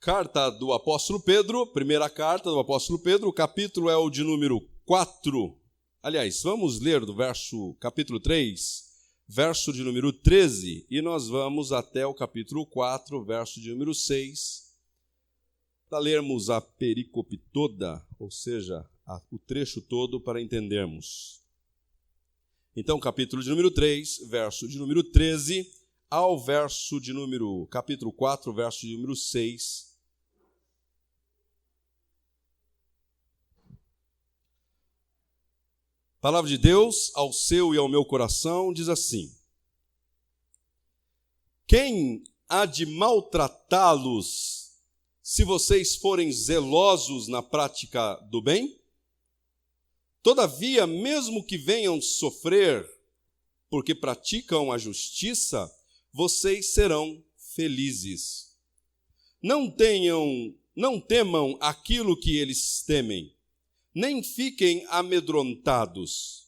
Carta do apóstolo Pedro, primeira carta do apóstolo Pedro, o capítulo é o de número 4. Aliás, vamos ler do capítulo 3, verso de número 13, e nós vamos até o capítulo 4, verso de número 6, para lermos a perícope toda, ou seja, o trecho todo para entendermos. Então, capítulo de número 3, verso de número 13, ao verso de número, capítulo 4, verso de número 6, a palavra de Deus, ao seu e ao meu coração, diz assim: quem há de maltratá-los se vocês forem zelosos na prática do bem? Todavia, mesmo que venham sofrer porque praticam a justiça, vocês serão felizes. Não temam aquilo que eles temem, nem fiquem amedrontados.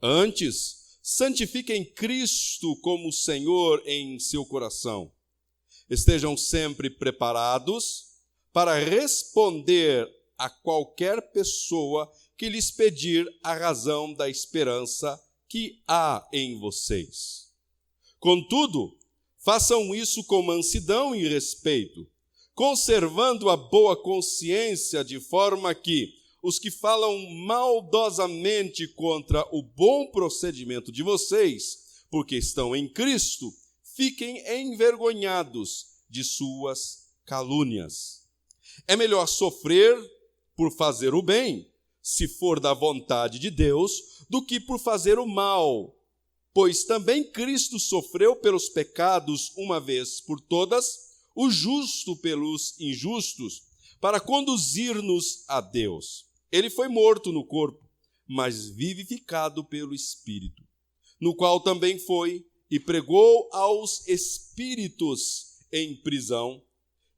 Antes, santifiquem Cristo como Senhor em seu coração. Estejam sempre preparados para responder a qualquer pessoa que lhes pedir a razão da esperança que há em vocês. Contudo, façam isso com mansidão e respeito, conservando a boa consciência, de forma que os que falam maldosamente contra o bom procedimento de vocês, porque estão em Cristo, fiquem envergonhados de suas calúnias. É melhor sofrer por fazer o bem, se for da vontade de Deus, do que por fazer o mal, pois também Cristo sofreu pelos pecados uma vez por todas, o justo pelos injustos, para conduzir-nos a Deus. Ele foi morto no corpo, mas vivificado pelo Espírito, no qual também foi e pregou aos espíritos em prisão,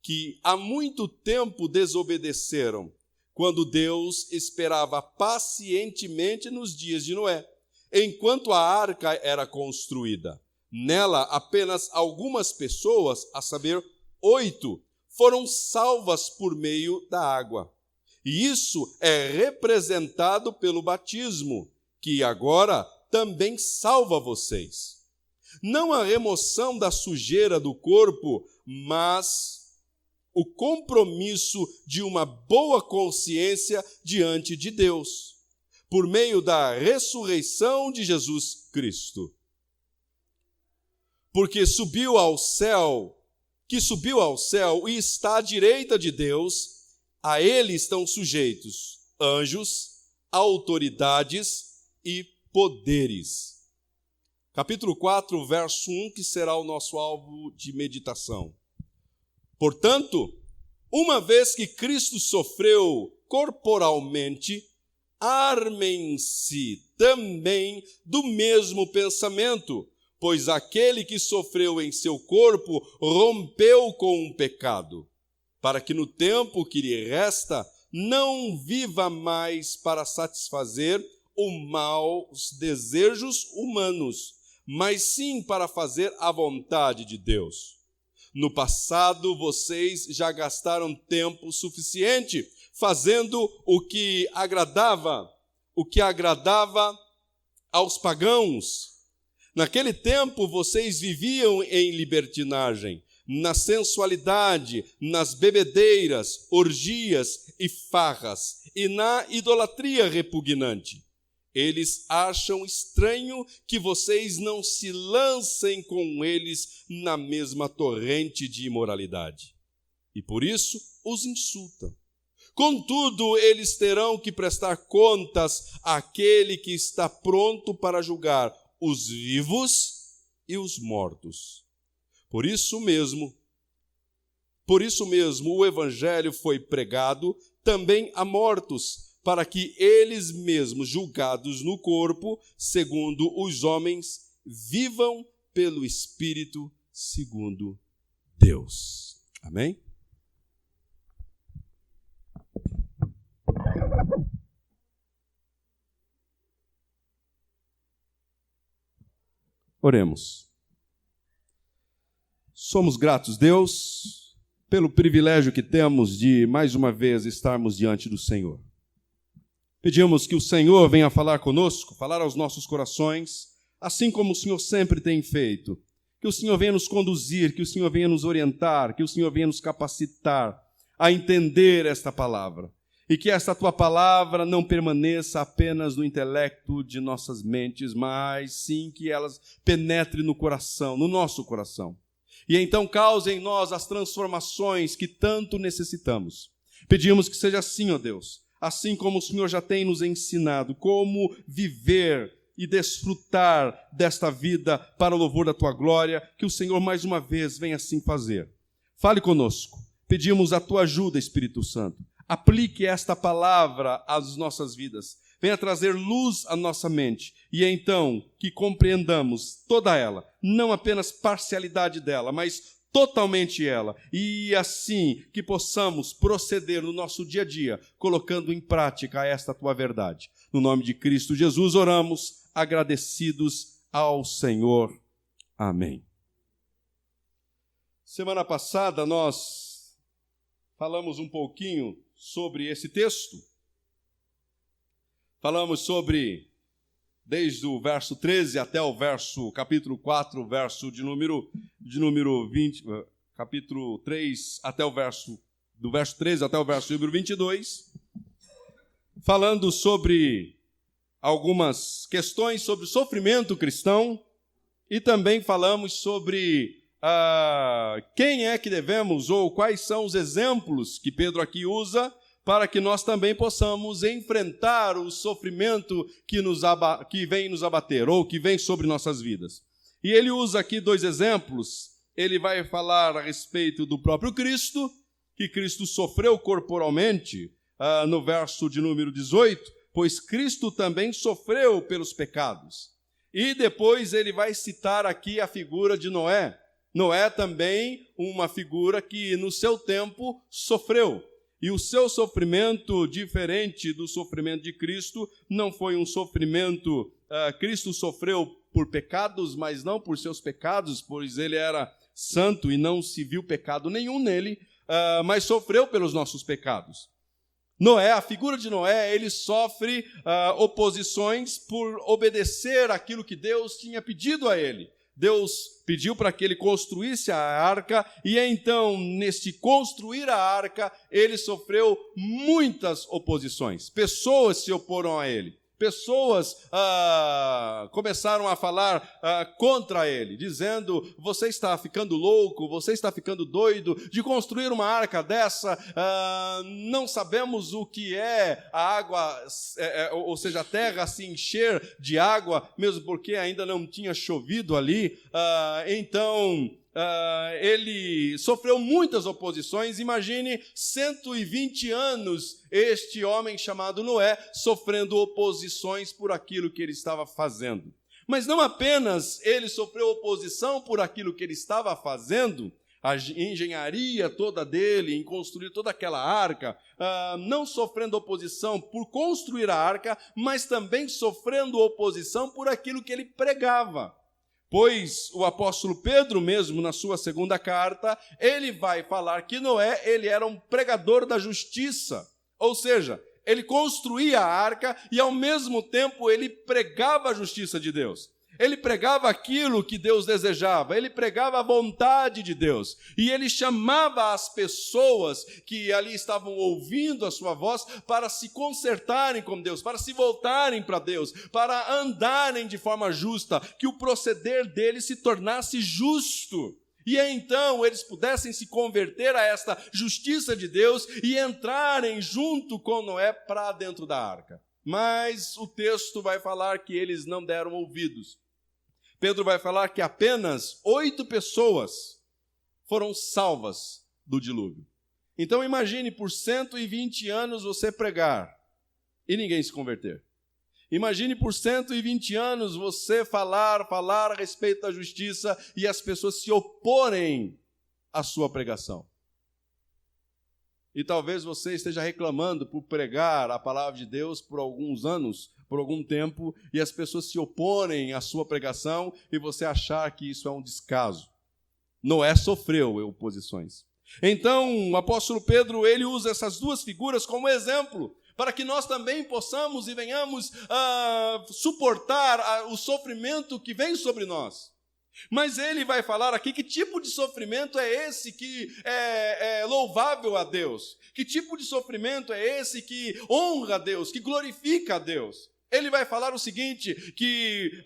que há muito tempo desobedeceram, quando Deus esperava pacientemente nos dias de Noé, enquanto a arca era construída. Nela, apenas algumas pessoas, a saber, 8, foram salvas por meio da água. E isso é representado pelo batismo, que agora também salva vocês. Não a remoção da sujeira do corpo, mas o compromisso de uma boa consciência diante de Deus, por meio da ressurreição de Jesus Cristo. Porque subiu ao céu e está à direita de Deus, a ele estão sujeitos anjos, autoridades e poderes. Capítulo 4, verso 1, que será o nosso alvo de meditação. Portanto, uma vez que Cristo sofreu corporalmente, armem-se também do mesmo pensamento, pois aquele que sofreu em seu corpo rompeu com o pecado, para que no tempo que lhe resta não viva mais para satisfazer os desejos humanos, mas sim para fazer a vontade de Deus. No passado, vocês já gastaram tempo suficiente fazendo o que agradava aos pagãos. Naquele tempo, vocês viviam em libertinagem, na sensualidade, nas bebedeiras, orgias e farras, e na idolatria repugnante. Eles acham estranho que vocês não se lancem com eles na mesma torrente de imoralidade, e por isso os insultam. Contudo, eles terão que prestar contas àquele que está pronto para julgar os vivos e os mortos. Por isso mesmo, o evangelho foi pregado também a mortos, para que eles mesmos, julgados no corpo, segundo os homens, vivam pelo Espírito, segundo Deus. Amém? Oremos. Somos gratos, Deus, pelo privilégio que temos de, mais uma vez, estarmos diante do Senhor. Pedimos que o Senhor venha falar conosco, falar aos nossos corações, assim como o Senhor sempre tem feito. Que o Senhor venha nos conduzir, que o Senhor venha nos orientar, que o Senhor venha nos capacitar a entender esta palavra. E que esta tua palavra não permaneça apenas no intelecto de nossas mentes, mas sim que elas penetrem no coração, no nosso coração. E então cause em nós as transformações que tanto necessitamos. Pedimos que seja assim, ó Deus, assim como o Senhor já tem nos ensinado como viver e desfrutar desta vida para o louvor da tua glória, que o Senhor mais uma vez venha assim fazer. Fale conosco. Pedimos a tua ajuda, Espírito Santo. Aplique esta palavra às nossas vidas. Venha trazer luz à nossa mente. E então, que compreendamos toda ela, não apenas parcialidade dela, mas totalmente ela. E assim, que possamos proceder no nosso dia a dia, colocando em prática esta tua verdade. No nome de Cristo Jesus, oramos, agradecidos ao Senhor. Amém. Semana passada, nós falamos um pouquinho sobre esse texto. Falamos sobre, desde o verso 13 até o capítulo 4, verso de número 20, capítulo 3 até do verso 13 até o verso número 22, falando sobre algumas questões sobre o sofrimento cristão e também falamos sobre quem é que devemos ou quais são os exemplos que Pedro aqui usa para que nós também possamos enfrentar o sofrimento que vem nos abater ou que vem sobre nossas vidas. E ele usa aqui 2 exemplos. Ele vai falar a respeito do próprio Cristo, que Cristo sofreu corporalmente, no verso de número 18, pois Cristo também sofreu pelos pecados. E depois ele vai citar aqui a figura de Noé. Noé também uma figura que no seu tempo sofreu. E o seu sofrimento, diferente do sofrimento de Cristo, não foi um sofrimento... Cristo sofreu por pecados, mas não por seus pecados, pois ele era santo e não se viu pecado nenhum nele, mas sofreu pelos nossos pecados. Noé, a figura de Noé, ele sofre oposições por obedecer aquilo que Deus tinha pedido a ele. Deus pediu para que ele construísse a arca, e então, neste construir a arca, ele sofreu muitas oposições. Pessoas se oporam a ele. Pessoas começaram a falar contra ele, dizendo: você está ficando louco, você está ficando doido de construir uma arca dessa, não sabemos o que é a água, ou seja, a terra se encher de água, mesmo porque ainda não tinha chovido ali, então... ele sofreu muitas oposições. Imagine 120 anos este homem chamado Noé sofrendo oposições por aquilo que ele estava fazendo. Mas não apenas ele sofreu oposição por aquilo que ele estava fazendo, a engenharia toda dele em construir toda aquela arca, não sofrendo oposição por construir a arca, mas também sofrendo oposição por aquilo que ele pregava. Pois o apóstolo Pedro mesmo, na sua segunda carta, ele vai falar que Noé, ele era um pregador da justiça. Ou seja, ele construía a arca e, ao mesmo tempo, ele pregava a justiça de Deus. Ele pregava aquilo que Deus desejava, ele pregava a vontade de Deus. E ele chamava as pessoas que ali estavam ouvindo a sua voz para se consertarem com Deus, para se voltarem para Deus, para andarem de forma justa, que o proceder deles se tornasse justo. E então eles pudessem se converter a esta justiça de Deus e entrarem junto com Noé para dentro da arca. Mas o texto vai falar que eles não deram ouvidos. Pedro vai falar que apenas 8 pessoas foram salvas do dilúvio. Então imagine, por 120 anos você pregar e ninguém se converter. Imagine por 120 anos você falar a respeito da justiça e as pessoas se oporem à sua pregação. E talvez você esteja reclamando por pregar a palavra de Deus por alguns anos, por algum tempo, e as pessoas se oporem à sua pregação e você achar que isso é um descaso. Noé sofreu oposições. Então, o apóstolo Pedro, ele usa essas duas figuras como exemplo, para que nós também possamos e venhamos a suportar o sofrimento que vem sobre nós. Mas ele vai falar aqui que tipo de sofrimento é esse que é louvável a Deus. Que tipo de sofrimento é esse que honra a Deus, que glorifica a Deus. Ele vai falar o seguinte, que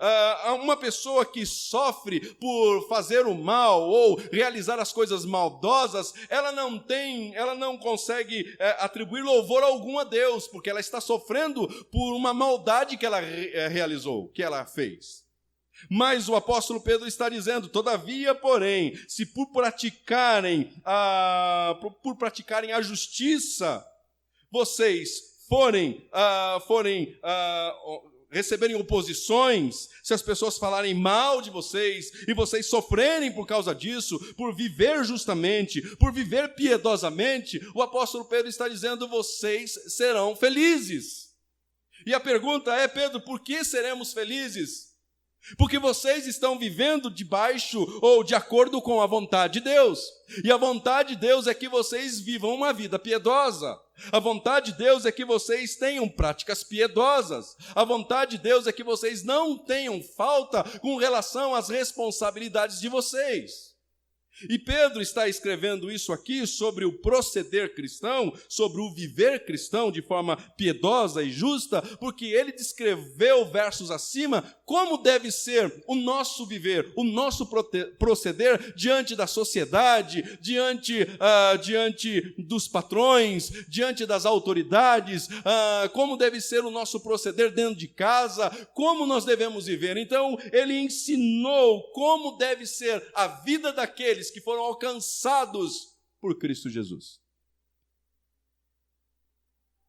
uma pessoa que sofre por fazer o mal ou realizar as coisas maldosas, ela não consegue atribuir louvor algum a Deus, porque ela está sofrendo por uma maldade que ela realizou, que ela fez. Mas o apóstolo Pedro está dizendo, todavia, porém, se por praticarem a justiça, vocês receberem oposições, se as pessoas falarem mal de vocês, e vocês sofrerem por causa disso, por viver justamente, por viver piedosamente, o apóstolo Pedro está dizendo, vocês serão felizes. E a pergunta é, Pedro, por que seremos felizes? Porque vocês estão vivendo debaixo ou de acordo com a vontade de Deus. E a vontade de Deus é que vocês vivam uma vida piedosa. A vontade de Deus é que vocês tenham práticas piedosas. A vontade de Deus é que vocês não tenham falta com relação às responsabilidades de vocês. E Pedro está escrevendo isso aqui sobre o proceder cristão, sobre o viver cristão de forma piedosa e justa, porque ele descreveu versos acima como deve ser o nosso viver, o nosso proceder diante da sociedade, diante dos patrões, diante das autoridades, como deve ser o nosso proceder dentro de casa, como nós devemos viver. Então, ele ensinou como deve ser a vida daqueles que foram alcançados por Cristo Jesus.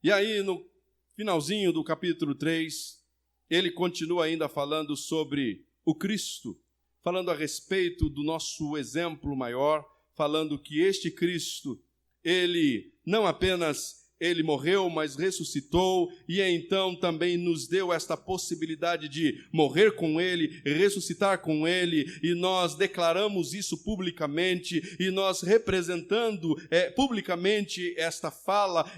E aí, no finalzinho do capítulo 3, ele continua ainda falando sobre o Cristo, falando a respeito do nosso exemplo maior, falando que este Cristo, ele não apenas ele morreu, mas ressuscitou, e então também nos deu esta possibilidade de morrer com ele, ressuscitar com ele, e nós declaramos isso publicamente, e nós representando publicamente esta fala,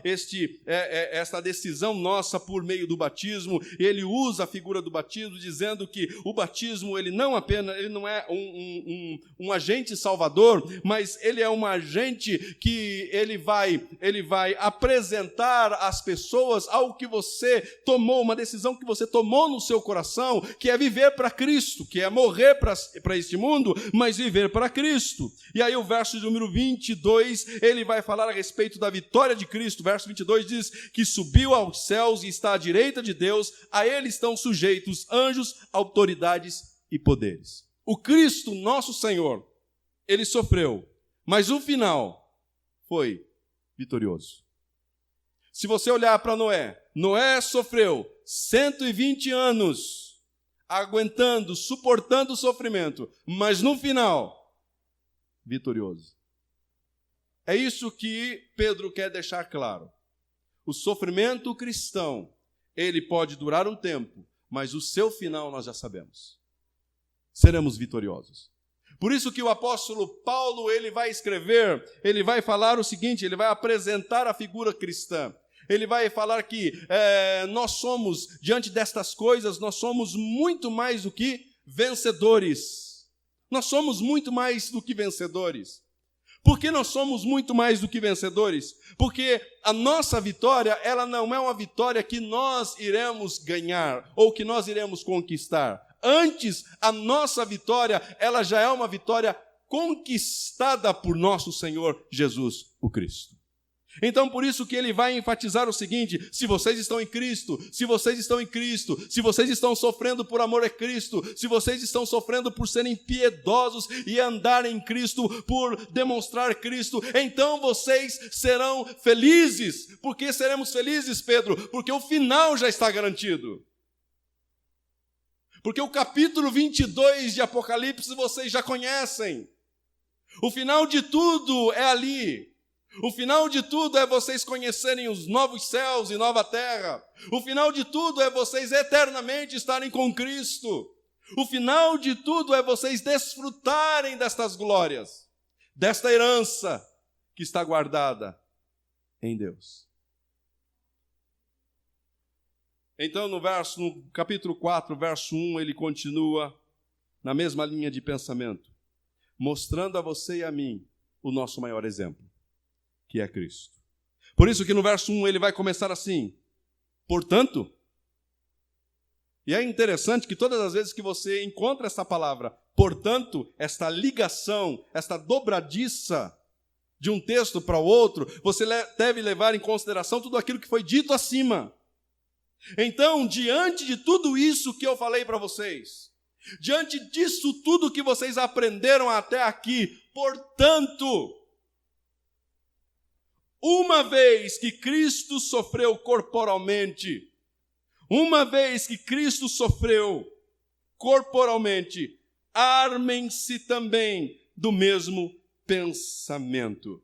esta decisão nossa por meio do batismo. Ele usa a figura do batismo, dizendo que o batismo ele não é um agente salvador, mas ele é um agente que ele vai apresentar às pessoas algo que você tomou, uma decisão que você tomou no seu coração, que é viver para Cristo, que é morrer para este mundo, mas viver para Cristo. E aí o verso de número 22, ele vai falar a respeito da vitória de Cristo. O verso 22 diz que subiu aos céus e está à direita de Deus, a ele estão sujeitos anjos, autoridades e poderes. O Cristo, nosso Senhor, ele sofreu, mas o final foi vitorioso. Se você olhar para Noé sofreu 120 anos, aguentando, suportando o sofrimento, mas no final, vitorioso. É isso que Pedro quer deixar claro. O sofrimento cristão, ele pode durar um tempo, mas o seu final nós já sabemos. Seremos vitoriosos. Por isso que o apóstolo Paulo, ele vai escrever, ele vai falar o seguinte, ele vai apresentar a figura cristã. Ele vai falar que nós somos, diante destas coisas, nós somos muito mais do que vencedores. Nós somos muito mais do que vencedores. Por que nós somos muito mais do que vencedores? Porque a nossa vitória, ela não é uma vitória que nós iremos ganhar ou que nós iremos conquistar. Antes, a nossa vitória, ela já é uma vitória conquistada por nosso Senhor Jesus, o Cristo. Então, por isso que ele vai enfatizar o seguinte: se vocês estão em Cristo, se vocês estão em Cristo, se vocês estão sofrendo por amor a Cristo, se vocês estão sofrendo por serem piedosos e andarem em Cristo, por demonstrar Cristo, então vocês serão felizes. Por que seremos felizes, Pedro? Porque o final já está garantido. Porque o capítulo 22 de Apocalipse vocês já conhecem. O final de tudo é ali. O final de tudo é vocês conhecerem os novos céus e nova terra. O final de tudo é vocês eternamente estarem com Cristo. O final de tudo é vocês desfrutarem destas glórias, desta herança que está guardada em Deus. Então, no capítulo 4, verso 1, ele continua na mesma linha de pensamento, mostrando a você e a mim o nosso maior exemplo, que é Cristo. Por isso que no verso 1 ele vai começar assim, portanto, e é interessante que todas as vezes que você encontra essa palavra, portanto, esta ligação, esta dobradiça de um texto para o outro, você deve levar em consideração tudo aquilo que foi dito acima. Então, diante de tudo isso que eu falei para vocês, diante disso tudo que vocês aprenderam até aqui, portanto, uma vez que Cristo sofreu corporalmente, armem-se também do mesmo pensamento.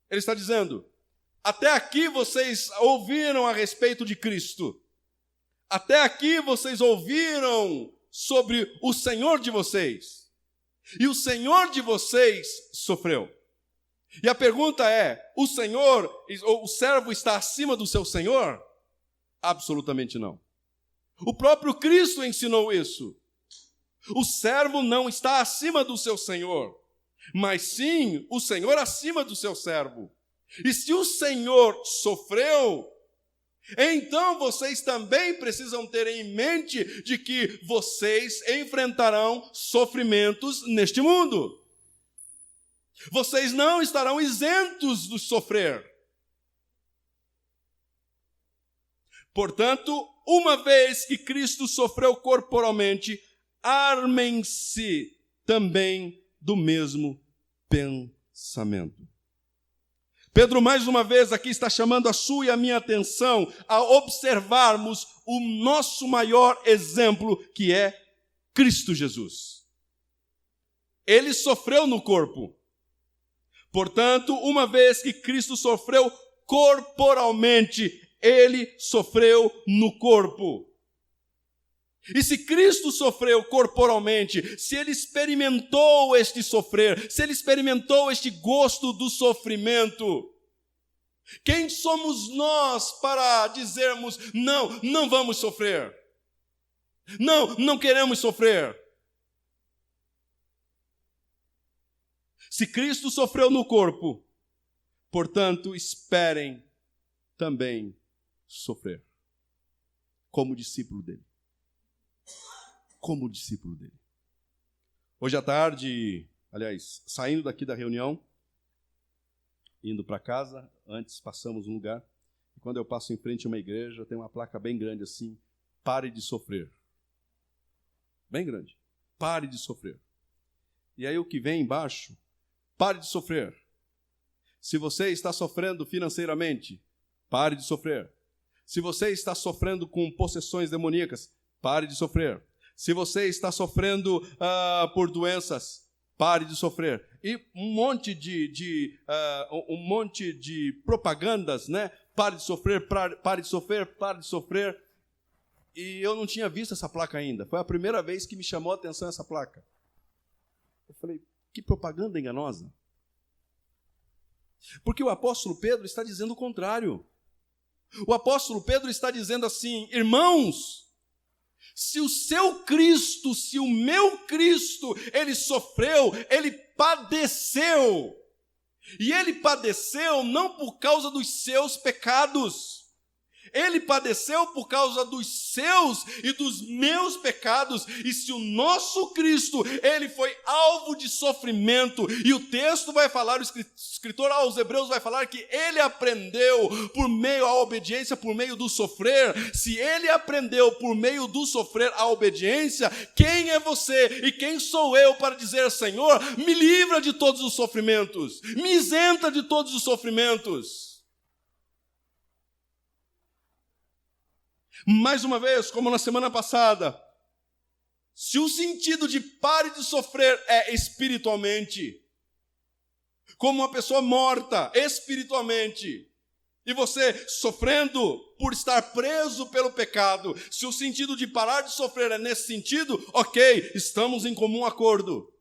Ele está dizendo, até aqui vocês ouviram a respeito de Cristo. Até aqui vocês ouviram sobre o Senhor de vocês. E o Senhor de vocês sofreu. E a pergunta é, o servo está acima do seu Senhor? Absolutamente não. O próprio Cristo ensinou isso. O servo não está acima do seu Senhor, mas sim o Senhor acima do seu servo. E se o Senhor sofreu, então vocês também precisam ter em mente de que vocês enfrentarão sofrimentos neste mundo. Vocês não estarão isentos do sofrer. Portanto, uma vez que Cristo sofreu corporalmente, armem-se também do mesmo pensamento. Pedro, mais uma vez, aqui está chamando a sua e a minha atenção a observarmos o nosso maior exemplo, que é Cristo Jesus. Ele sofreu no corpo. Portanto, uma vez que Cristo sofreu corporalmente, ele sofreu no corpo. E se Cristo sofreu corporalmente, se ele experimentou este sofrer, se ele experimentou este gosto do sofrimento, quem somos nós para dizermos, não vamos sofrer? Não queremos sofrer. Se Cristo sofreu no corpo, portanto, esperem também sofrer, como discípulo dele. Como discípulo dele. Hoje à tarde, aliás, saindo daqui da reunião, indo para casa, antes passamos um lugar, e quando eu passo em frente a uma igreja, tem uma placa bem grande assim, pare de sofrer. Bem grande, pare de sofrer. E aí o que vem embaixo, pare de sofrer. Se você está sofrendo financeiramente, pare de sofrer. Se você está sofrendo com possessões demoníacas, pare de sofrer. Se você está sofrendo por doenças, pare de sofrer. E um monte de propagandas, né? Pare de sofrer, pare de sofrer, pare de sofrer. E eu não tinha visto essa placa ainda. Foi a primeira vez que me chamou a atenção essa placa. Eu falei, que propaganda enganosa. Porque o apóstolo Pedro está dizendo o contrário. O apóstolo Pedro está dizendo assim, irmãos, se o seu Cristo, se o meu Cristo, ele sofreu, ele padeceu. E ele padeceu não por causa dos seus pecados. Ele padeceu por causa dos seus e dos meus pecados. E se o nosso Cristo, ele foi alvo de sofrimento, e o texto vai falar, o escritor aos Hebreus vai falar que ele aprendeu por meio à obediência, por meio do sofrer. Se ele aprendeu por meio do sofrer a obediência, quem é você e quem sou eu para dizer, Senhor, me livra de todos os sofrimentos, me isenta de todos os sofrimentos? Mais uma vez, como na semana passada, se o sentido de pare de sofrer é espiritualmente, como uma pessoa morta espiritualmente, e você sofrendo por estar preso pelo pecado, se o sentido de parar de sofrer é nesse sentido, ok, estamos em comum acordo.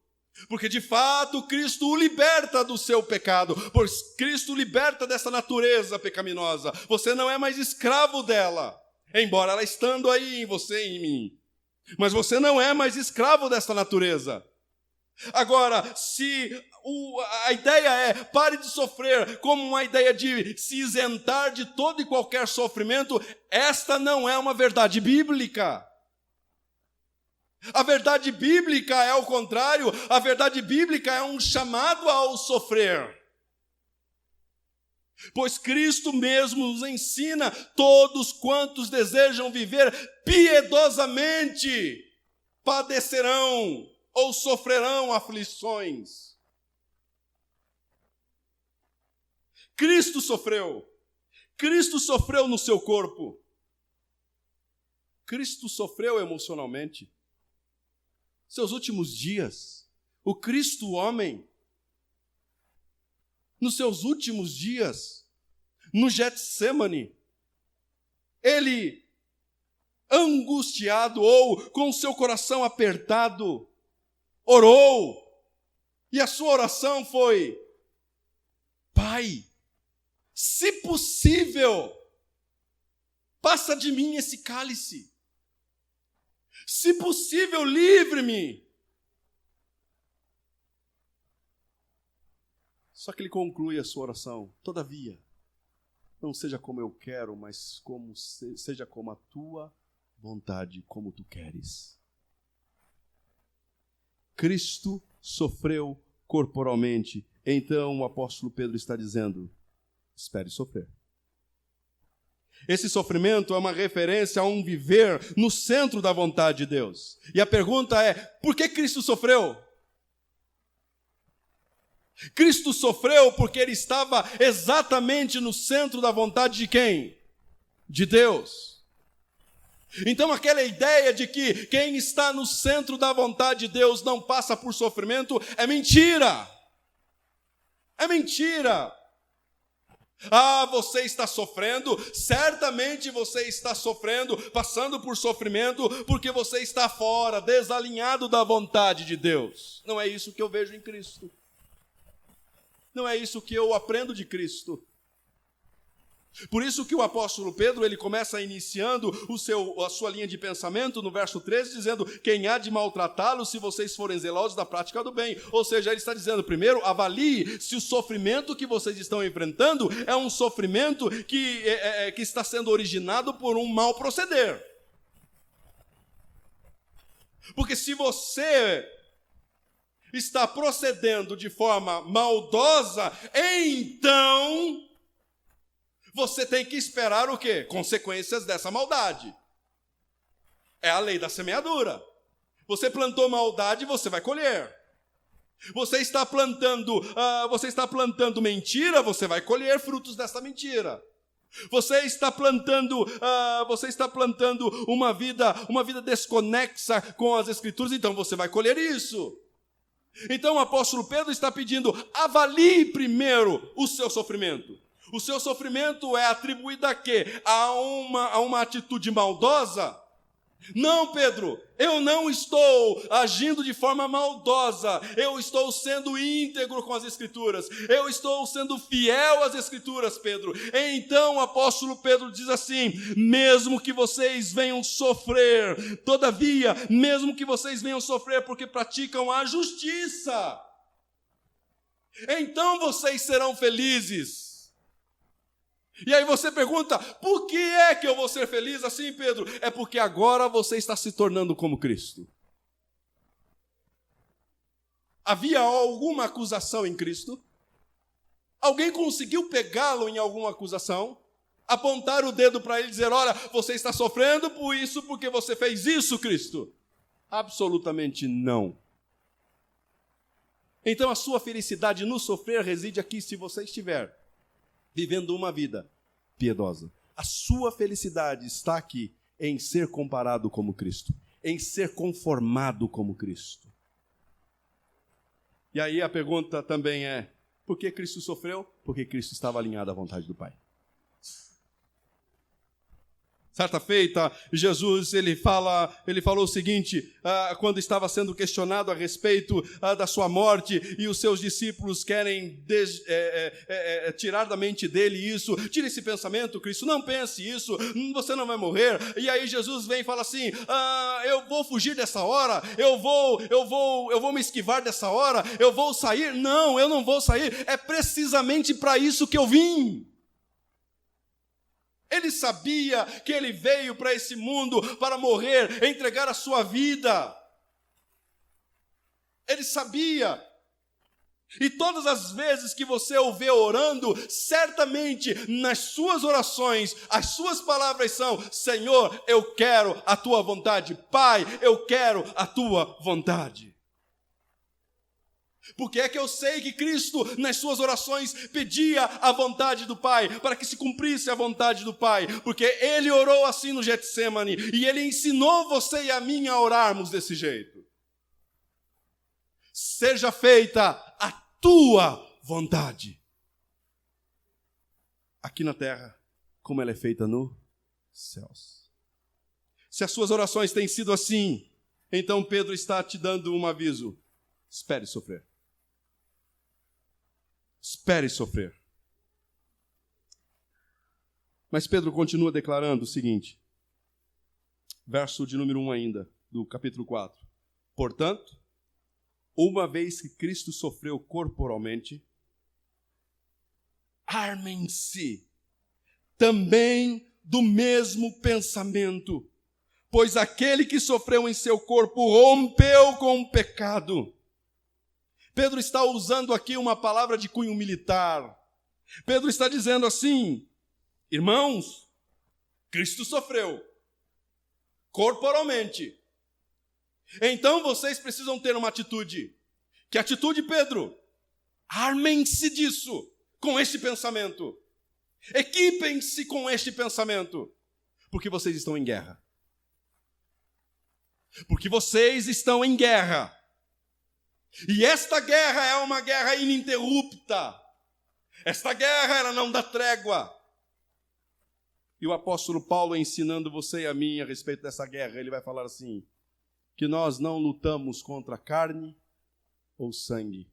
Porque de fato Cristo o liberta do seu pecado, pois Cristo o liberta dessa natureza pecaminosa. Você não é mais escravo dela, embora ela estando aí em você e em mim. Mas você não é mais escravo dessa natureza. Agora, se a ideia é pare de sofrer como uma ideia de se isentar de todo e qualquer sofrimento, esta não é uma verdade bíblica. A verdade bíblica é o contrário, a verdade bíblica é um chamado ao sofrer. Pois Cristo mesmo nos ensina, todos quantos desejam viver piedosamente padecerão ou sofrerão aflições. Cristo sofreu no seu corpo, Cristo sofreu emocionalmente. Seus últimos dias, o Cristo homem, nos seus últimos dias, no Getsêmani, ele, angustiado ou com seu coração apertado, orou, e a sua oração foi: Pai, se possível, passa de mim esse cálice. Se possível, livre-me. Só que ele conclui a sua oração: todavia, não seja como eu quero, mas seja como a tua vontade, como tu queres. Cristo sofreu corporalmente. Então o apóstolo Pedro está dizendo: espere sofrer. Esse sofrimento é uma referência a um viver no centro da vontade de Deus. E a pergunta é: por que Cristo sofreu? Cristo sofreu porque ele estava exatamente no centro da vontade de quem? De Deus. Então aquela ideia de que quem está no centro da vontade de Deus não passa por sofrimento é mentira. É mentira. Ah, você está sofrendo, certamente você está sofrendo, passando por sofrimento, porque você está fora, desalinhado da vontade de Deus. Não é isso que eu vejo em Cristo. Não é isso que eu aprendo de Cristo. Por isso que o apóstolo Pedro, ele começa iniciando a sua linha de pensamento no verso 13, dizendo: quem há de maltratá-lo se vocês forem zelosos da prática do bem. Ou seja, ele está dizendo, primeiro, avalie se o sofrimento que vocês estão enfrentando é um sofrimento que está sendo originado por um mau proceder. Porque se você está procedendo de forma maldosa, então você tem que esperar o quê? Consequências dessa maldade. É a lei da semeadura. Você plantou maldade, você vai colher. Você está plantando mentira, você vai colher frutos dessa mentira. Você está plantando uma vida desconexa com as Escrituras, então você vai colher isso. Então o apóstolo Pedro está pedindo: avalie primeiro o seu sofrimento. O seu sofrimento é atribuído a quê? A uma atitude maldosa? Não, Pedro, eu não estou agindo de forma maldosa, eu estou sendo íntegro com as Escrituras, eu estou sendo fiel às Escrituras, Pedro. Então o apóstolo Pedro diz assim: mesmo que vocês venham sofrer, todavia, mesmo que vocês venham sofrer porque praticam a justiça, então vocês serão felizes. E aí você pergunta: por que é que eu vou ser feliz assim, Pedro? É porque agora você está se tornando como Cristo. Havia alguma acusação em Cristo? Alguém conseguiu pegá-lo em alguma acusação? Apontar o dedo para ele e dizer: olha, você está sofrendo por isso porque você fez isso, Cristo? Absolutamente não. Então a sua felicidade no sofrer reside aqui, se você estiver vivendo uma vida piedosa. A sua felicidade está aqui em ser comparado como Cristo, em ser conformado como Cristo. E aí a pergunta também é: por que Cristo sofreu? Porque Cristo estava alinhado à vontade do Pai. Certa feita, Jesus ele falou o seguinte, quando estava sendo questionado a respeito da sua morte, e os seus discípulos querem tirar da mente dele isso. Tira esse pensamento, Cristo, não pense isso, você não vai morrer. E aí Jesus vem e fala assim, eu vou fugir dessa hora, eu vou me esquivar dessa hora, eu vou sair. Não, eu não vou sair, é precisamente para isso que eu vim. Ele sabia que ele veio para esse mundo para morrer, entregar a sua vida. Ele sabia. E todas as vezes que você o vê orando, certamente nas suas orações, as suas palavras são: Senhor, eu quero a tua vontade. Pai, eu quero a tua vontade. Porque é que eu sei que Cristo, nas suas orações, pedia a vontade do Pai, para que se cumprisse a vontade do Pai, porque Ele orou assim no Getsêmani, e Ele ensinou você e a mim a orarmos desse jeito. Seja feita a tua vontade, aqui na terra, como ela é feita nos céus. Se as suas orações têm sido assim, então Pedro está te dando um aviso: espere sofrer. Espere sofrer. Mas Pedro continua declarando o seguinte, verso de número 1 ainda, do capítulo 4. Portanto, uma vez que Cristo sofreu corporalmente, armem-se também do mesmo pensamento, pois aquele que sofreu em seu corpo rompeu com o pecado. Pedro está usando aqui uma palavra de cunho militar. Pedro está dizendo assim: irmãos, Cristo sofreu corporalmente. Então vocês precisam ter uma atitude. Que atitude, Pedro? Armem-se disso, com este pensamento. Equipem-se com este pensamento. Porque vocês estão em guerra. Porque vocês estão em guerra. E esta guerra é uma guerra ininterrupta. Esta guerra, ela não dá trégua. E o apóstolo Paulo, ensinando você e a mim a respeito dessa guerra, ele vai falar assim, que nós não lutamos contra carne ou sangue,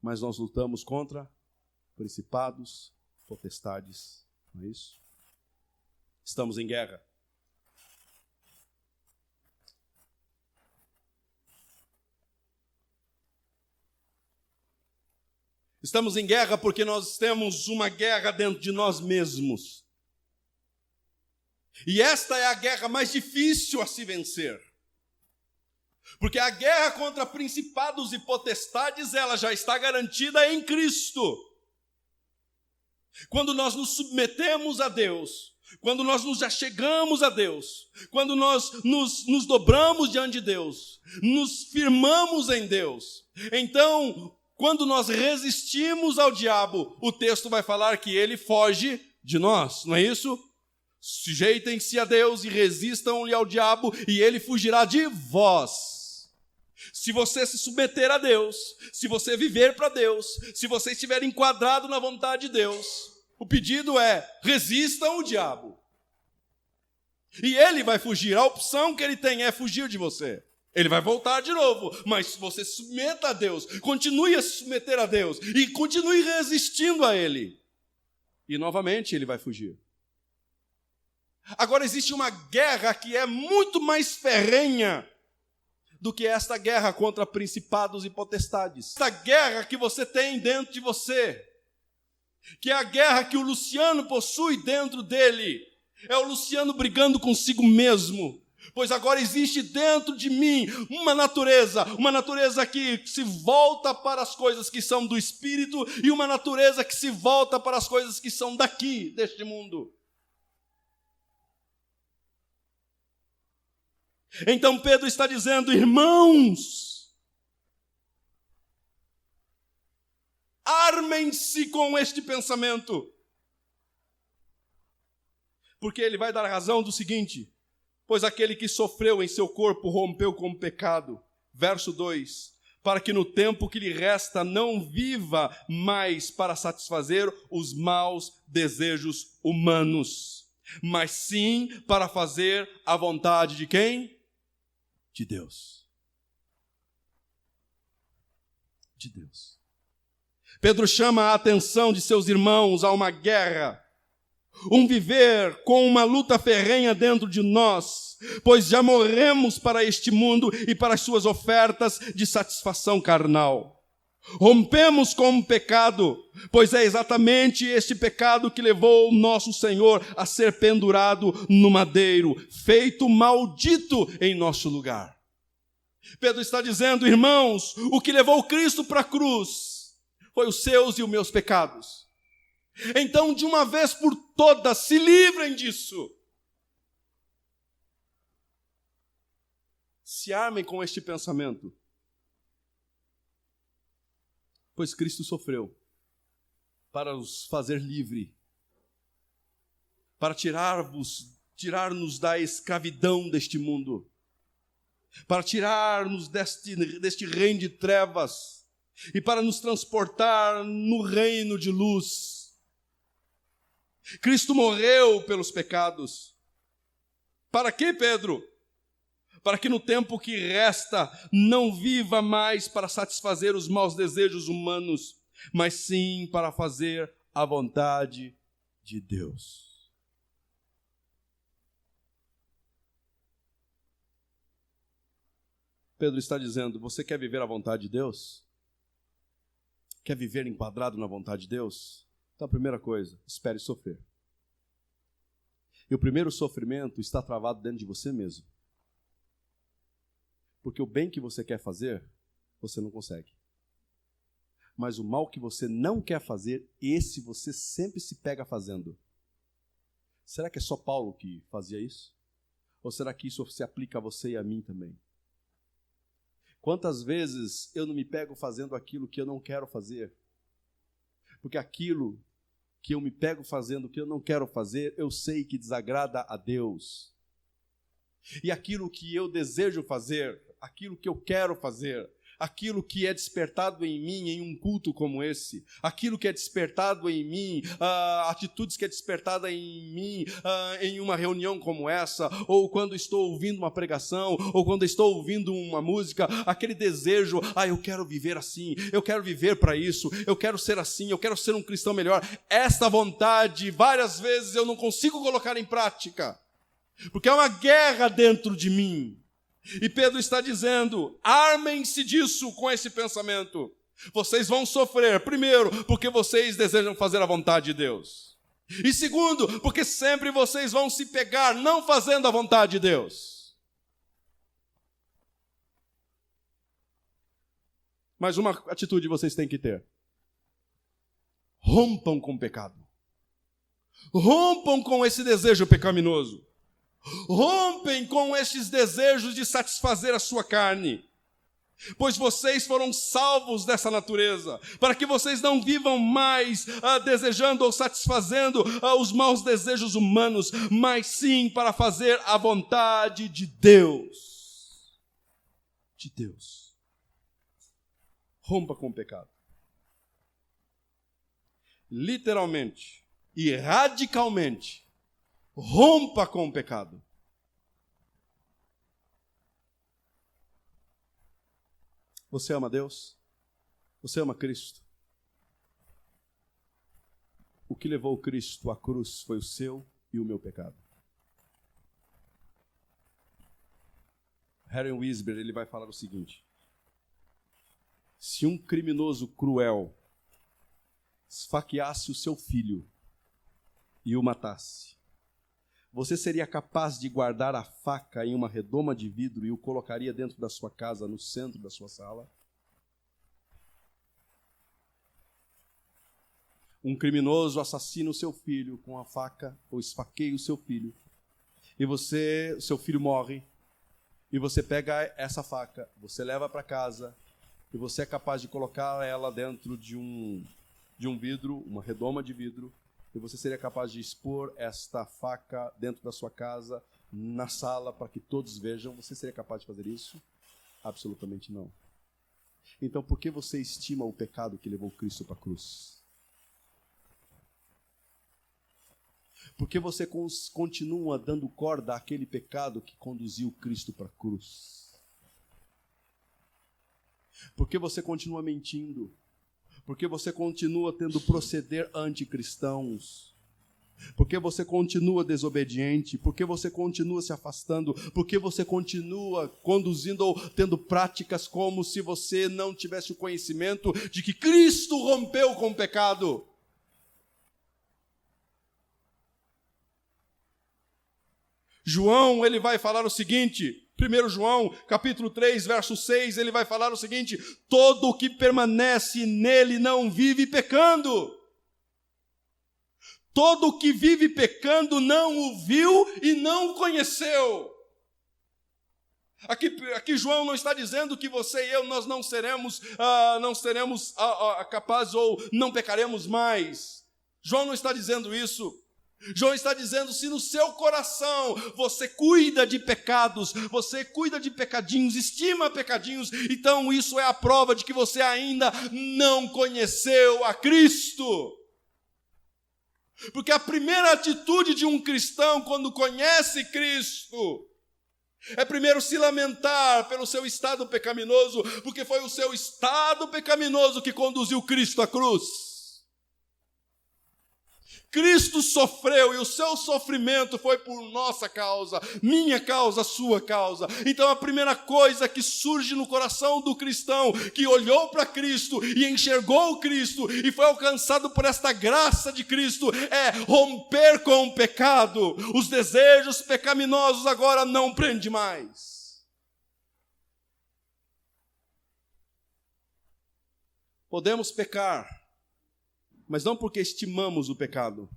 mas nós lutamos contra principados, potestades, não é isso? Estamos em guerra. Estamos em guerra porque nós temos uma guerra dentro de nós mesmos. E esta é a guerra mais difícil a se vencer. Porque a guerra contra principados e potestades, ela já está garantida em Cristo. Quando nós nos submetemos a Deus, quando nós nos achegamos a Deus, quando nós nos dobramos diante de Deus, nos firmamos em Deus, então, quando nós resistimos ao diabo, o texto vai falar que ele foge de nós, não é isso? Sujeitem-se a Deus e resistam-lhe ao diabo, e ele fugirá de vós. Se você se submeter a Deus, se você viver para Deus, se você estiver enquadrado na vontade de Deus, o pedido é: resistam o diabo. E ele vai fugir, a opção que ele tem é fugir de você. Ele vai voltar de novo, mas você se submeta a Deus, continue a se submeter a Deus e continue resistindo a Ele. E novamente ele vai fugir. Agora existe uma guerra que é muito mais ferrenha do que esta guerra contra principados e potestades. Esta guerra que você tem dentro de você, que é a guerra que o Luciano possui dentro dele, é o Luciano brigando consigo mesmo. Pois agora existe dentro de mim uma natureza que se volta para as coisas que são do Espírito e uma natureza que se volta para as coisas que são daqui, deste mundo. Então Pedro está dizendo: irmãos, armem-se com este pensamento. Porque ele vai dar razão do seguinte: pois aquele que sofreu em seu corpo rompeu com o pecado. Verso 2. Para que no tempo que lhe resta não viva mais para satisfazer os maus desejos humanos. mas sim para fazer a vontade de quem? De Deus. De Deus. Pedro chama a atenção de seus irmãos a uma guerra, um viver com uma luta ferrenha dentro de nós, pois já morremos para este mundo e para as suas ofertas de satisfação carnal. Rompemos com o pecado, pois é exatamente este pecado que levou o nosso Senhor a ser pendurado no madeiro, feito maldito em nosso lugar. Pedro está dizendo, irmãos, o que levou Cristo para a cruz foi os seus e os meus pecados. Então, de uma vez por todas, se livrem disso. Se armem com este pensamento. Pois Cristo sofreu para os fazer livre, para tirar-nos da escravidão deste mundo, para tirar-nos deste reino de trevas e para nos transportar no reino de luz. Cristo morreu pelos pecados. Para quê, Pedro? Para que no tempo que resta não viva mais para satisfazer os maus desejos humanos, mas sim para fazer a vontade de Deus. Pedro está dizendo, você quer viver a vontade de Deus? Quer viver enquadrado na vontade de Deus? Então a primeira coisa, espere sofrer. E o primeiro sofrimento está travado dentro de você mesmo. Porque o bem que você quer fazer, você não consegue. Mas o mal que você não quer fazer, esse você sempre se pega fazendo. Será que é só Paulo que fazia isso? Ou será que isso se aplica a você e a mim também? Quantas vezes eu não me pego fazendo aquilo que eu não quero fazer? Porque aquilo que eu me pego fazendo que eu não quero fazer, eu sei que desagrada a Deus. E aquilo que eu desejo fazer, aquilo que eu quero fazer, aquilo que é despertado em mim em um culto como esse, aquilo que é despertado em mim, atitudes que é despertada em mim em uma reunião como essa, ou quando estou ouvindo uma pregação, ou quando estou ouvindo uma música, aquele desejo, eu quero viver assim, eu quero viver para isso, eu quero ser assim, eu quero ser um cristão melhor. Esta vontade, várias vezes eu não consigo colocar em prática, porque é uma guerra dentro de mim. E Pedro está dizendo, armem-se disso com esse pensamento. Vocês vão sofrer, primeiro, porque vocês desejam fazer a vontade de Deus. E segundo, porque sempre vocês vão se pegar não fazendo a vontade de Deus. Mas uma atitude vocês têm que ter. Rompam com o pecado. Rompam com esse desejo pecaminoso. Rompem com estes desejos de satisfazer a sua carne, pois vocês foram salvos dessa natureza, para que vocês não vivam mais desejando ou satisfazendo os maus desejos humanos, mas sim para fazer a vontade de Deus. De Deus. Rompa com o pecado. Literalmente e radicalmente, rompa com o pecado. Você ama Deus? Você ama Cristo? O que levou Cristo à cruz foi o seu e o meu pecado. Harry Wisber, ele vai falar o seguinte: se um criminoso cruel esfaqueasse o seu filho e o matasse, você seria capaz de guardar a faca em uma redoma de vidro e o colocaria dentro da sua casa, no centro da sua sala? Um criminoso assassina o seu filho com a faca, ou esfaqueia o seu filho, e seu filho morre, e você pega essa faca, você leva para casa, e você é capaz de colocar ela dentro de um vidro, uma redoma de vidro, e você seria capaz de expor esta faca dentro da sua casa, na sala, para que todos vejam? Você seria capaz de fazer isso? Absolutamente não. Então, por que você estima o pecado que levou Cristo para a cruz? Porque você continua dando corda àquele pecado que conduziu Cristo para a cruz. Porque você continua mentindo. Porque você continua tendo proceder anticristãos. Porque você continua desobediente. Porque você continua se afastando. Porque você continua conduzindo ou tendo práticas como se você não tivesse o conhecimento de que Cristo rompeu com o pecado. João, ele vai falar o seguinte, 1 João, capítulo 3, verso 6, ele vai falar o seguinte: todo o que permanece nele não vive pecando. Todo o que vive pecando não o viu e não o conheceu. Aqui João não está dizendo que você e eu, nós não seremos capazes ou não pecaremos mais. João não está dizendo isso. João está dizendo, se no seu coração você cuida de pecados, você cuida de pecadinhos, estima pecadinhos, então isso é a prova de que você ainda não conheceu a Cristo. Porque a primeira atitude de um cristão quando conhece Cristo é primeiro se lamentar pelo seu estado pecaminoso, porque foi o seu estado pecaminoso que conduziu Cristo à cruz. Cristo sofreu e o seu sofrimento foi por nossa causa, minha causa, sua causa. Então a primeira coisa que surge no coração do cristão, que olhou para Cristo e enxergou Cristo e foi alcançado por esta graça de Cristo, é romper com o pecado. Os desejos pecaminosos agora não prendem mais. Podemos pecar, mas não porque estimamos o pecado.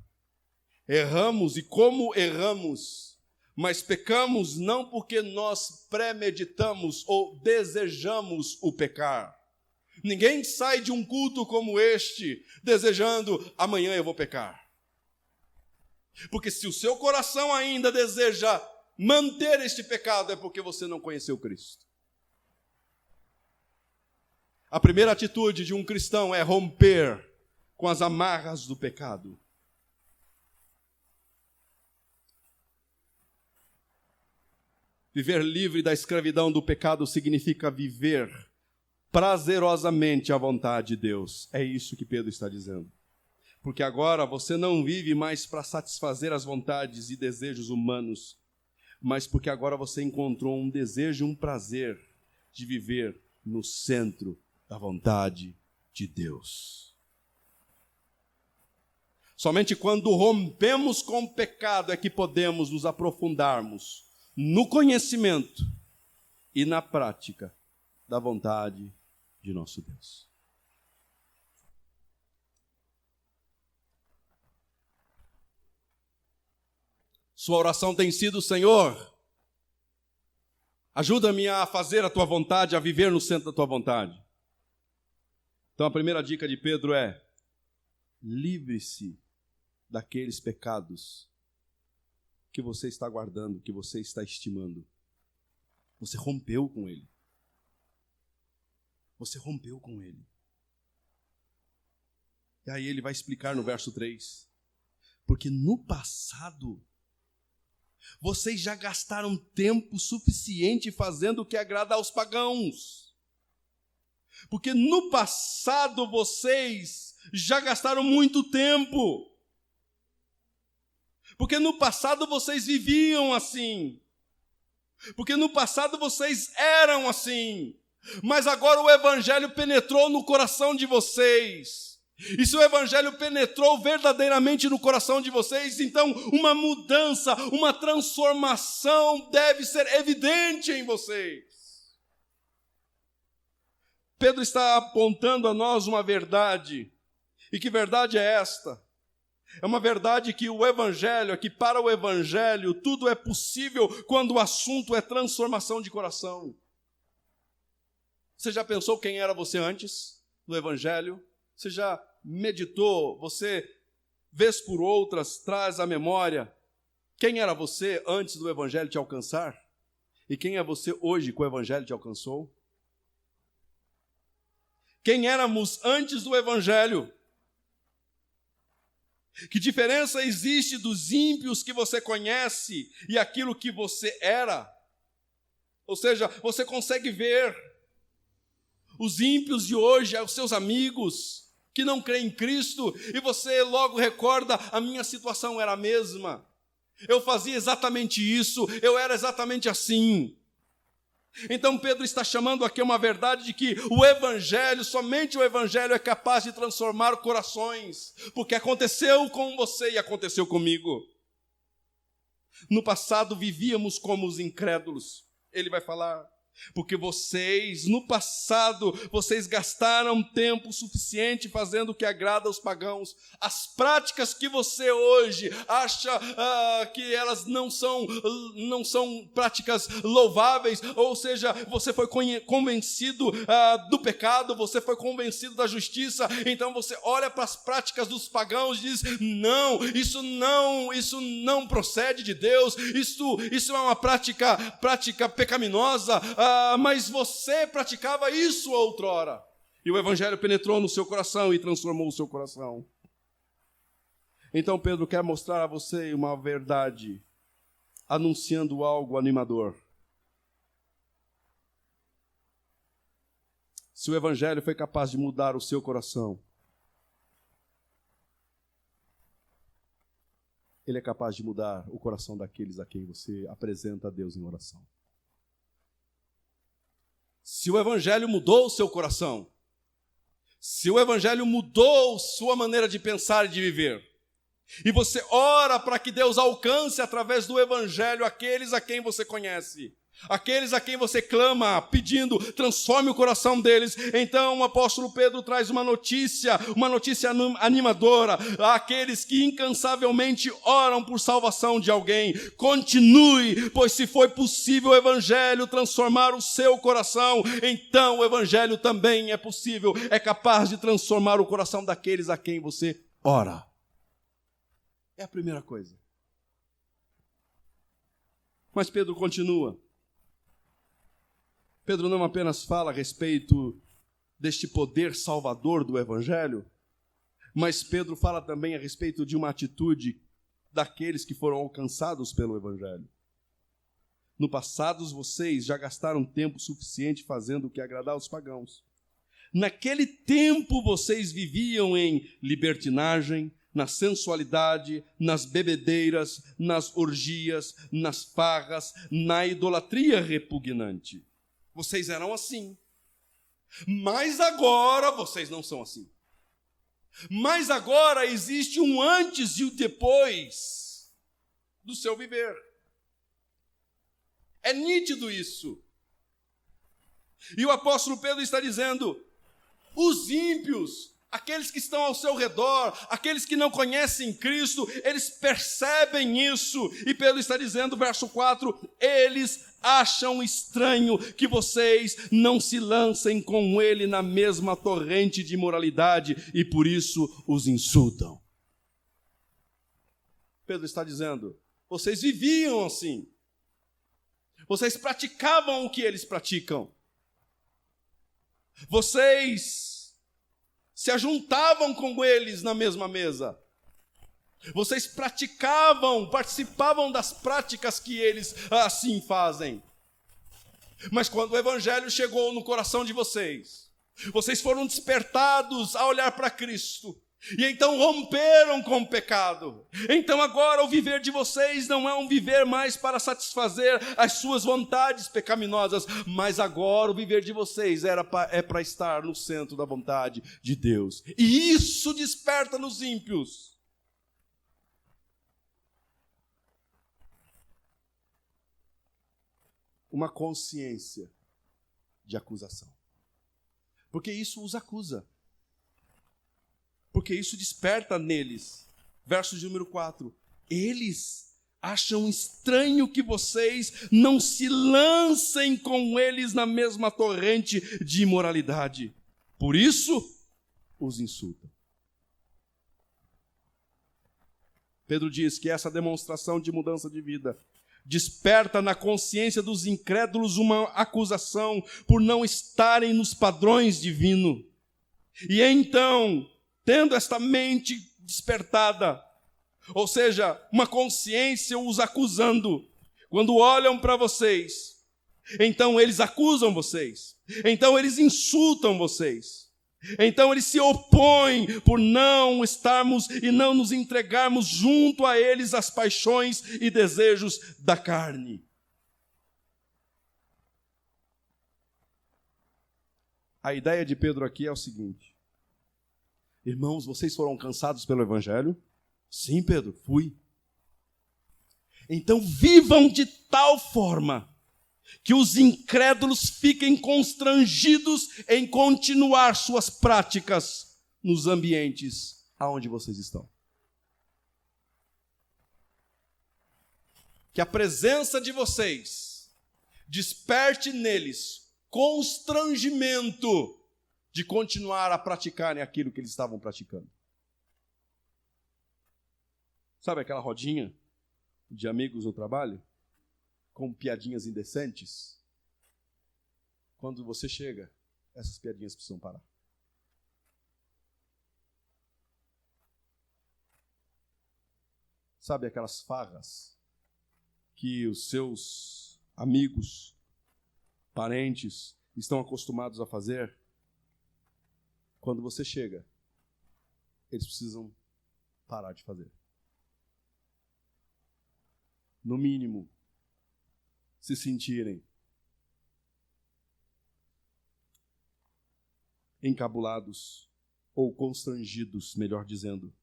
Erramos e como erramos, mas pecamos não porque nós premeditamos ou desejamos o pecar. Ninguém sai de um culto como este desejando, amanhã eu vou pecar. Porque se o seu coração ainda deseja manter este pecado, é porque você não conheceu Cristo. A primeira atitude de um cristão é romper com as amarras do pecado. Viver livre da escravidão do pecado significa viver prazerosamente a vontade de Deus. É isso que Pedro está dizendo. Porque agora você não vive mais para satisfazer as vontades e desejos humanos, mas porque agora você encontrou um desejo e um prazer de viver no centro da vontade de Deus. Somente quando rompemos com o pecado é que podemos nos aprofundarmos no conhecimento e na prática da vontade de nosso Deus. Sua oração tem sido: Senhor, ajuda-me a fazer a tua vontade, a viver no centro da tua vontade. Então a primeira dica de Pedro é: livre-se daqueles pecados que você está guardando, que você está estimando. Você rompeu com ele. Você rompeu com ele. E aí ele vai explicar no verso 3. Porque no passado, vocês já gastaram tempo suficiente fazendo o que agrada aos pagãos. Porque no passado vocês já gastaram muito tempo. Porque no passado vocês viviam assim. Porque no passado vocês eram assim. Mas agora o Evangelho penetrou no coração de vocês. E se o Evangelho penetrou verdadeiramente no coração de vocês, então uma mudança, uma transformação deve ser evidente em vocês. Pedro está apontando a nós uma verdade. E que verdade é esta? É uma verdade que o Evangelho, que para o Evangelho tudo é possível quando o assunto é transformação de coração. Você já pensou quem era você antes do Evangelho? Você já meditou? Você, vez por outras, traz à memória quem era você antes do Evangelho te alcançar? E quem é você hoje que o Evangelho te alcançou? Quem éramos antes do Evangelho? Que diferença existe dos ímpios que você conhece e aquilo que você era? Ou seja, você consegue ver os ímpios de hoje, os seus amigos que não creem em Cristo, e você logo recorda: a minha situação era a mesma. Eu fazia exatamente isso, eu era exatamente assim. Então Pedro está chamando aqui uma verdade de que o Evangelho, somente o Evangelho é capaz de transformar corações, porque aconteceu com você e aconteceu comigo. No passado vivíamos como os incrédulos, ele vai falar, porque vocês, no passado, vocês gastaram tempo suficiente fazendo o que agrada aos pagãos. As práticas que você hoje acha que elas não são práticas louváveis, ou seja, você foi convencido do pecado, você foi convencido da justiça, então você olha para as práticas dos pagãos e diz: não, isso não procede de Deus, isso é uma prática pecaminosa. Mas você praticava isso outrora. E o Evangelho penetrou no seu coração e transformou o seu coração. Então Pedro quer mostrar a você uma verdade, anunciando algo animador. Se o Evangelho foi capaz de mudar o seu coração, ele é capaz de mudar o coração daqueles a quem você apresenta a Deus em oração. Se o Evangelho mudou o seu coração, se o Evangelho mudou sua maneira de pensar e de viver, e você ora para que Deus alcance através do Evangelho aqueles a quem você conhece, aqueles a quem você clama, pedindo, transforme o coração deles, então o apóstolo Pedro traz uma notícia animadora àqueles que incansavelmente oram por salvação de alguém. Continue, pois se foi possível o Evangelho transformar o seu coração, então o Evangelho também é possível, é capaz de transformar o coração daqueles a quem você ora. É a primeira coisa. Mas Pedro continua. Pedro não apenas fala a respeito deste poder salvador do Evangelho, mas Pedro fala também a respeito de uma atitude daqueles que foram alcançados pelo Evangelho. No passado, vocês já gastaram tempo suficiente fazendo o que agradar aos pagãos. Naquele tempo, vocês viviam em libertinagem, na sensualidade, nas bebedeiras, nas orgias, nas farras, na idolatria repugnante. Vocês eram assim. Mas agora vocês não são assim. Mas agora existe um antes e um depois do seu viver. É nítido isso. E o apóstolo Pedro está dizendo: os ímpios, aqueles que estão ao seu redor, aqueles que não conhecem Cristo, eles percebem isso. E Pedro está dizendo, verso 4, eles acham estranho que vocês não se lancem com ele na mesma torrente de imoralidade e por isso os insultam. Pedro está dizendo, vocês viviam assim. Vocês praticavam o que eles praticam. Vocês se ajuntavam com eles na mesma mesa. Vocês participavam das práticas que eles assim fazem. Mas quando o Evangelho chegou no coração de vocês, vocês foram despertados a olhar para Cristo. E então romperam com o pecado. Então agora o viver de vocês não é um viver mais para satisfazer as suas vontades pecaminosas, mas agora o viver de vocês é para estar no centro da vontade de Deus. E isso desperta nos ímpios uma consciência de acusação. Porque isso os acusa. Porque isso desperta neles. Verso de número 4. Eles acham estranho que vocês não se lancem com eles na mesma torrente de imoralidade. Por isso, os insultam. Pedro diz que essa demonstração de mudança de vida desperta na consciência dos incrédulos uma acusação por não estarem nos padrões divinos. E então, tendo esta mente despertada. Ou seja, uma consciência os acusando. Quando olham para vocês, então eles acusam vocês. Então eles insultam vocês. Então eles se opõem por não estarmos e não nos entregarmos junto a eles às paixões e desejos da carne. A ideia de Pedro aqui é o seguinte: irmãos, vocês foram cansados pelo Evangelho? Sim, Pedro, fui. Então vivam de tal forma que os incrédulos fiquem constrangidos em continuar suas práticas nos ambientes aonde vocês estão. Que a presença de vocês desperte neles constrangimento de continuar a praticarem aquilo que eles estavam praticando. Sabe aquela rodinha de amigos no trabalho? Com piadinhas indecentes? Quando você chega, essas piadinhas precisam parar. Sabe aquelas farras que os seus amigos, parentes, estão acostumados a fazer? Quando você chega, eles precisam parar de fazer. No mínimo, se sentirem encabulados ou constrangidos, melhor dizendo,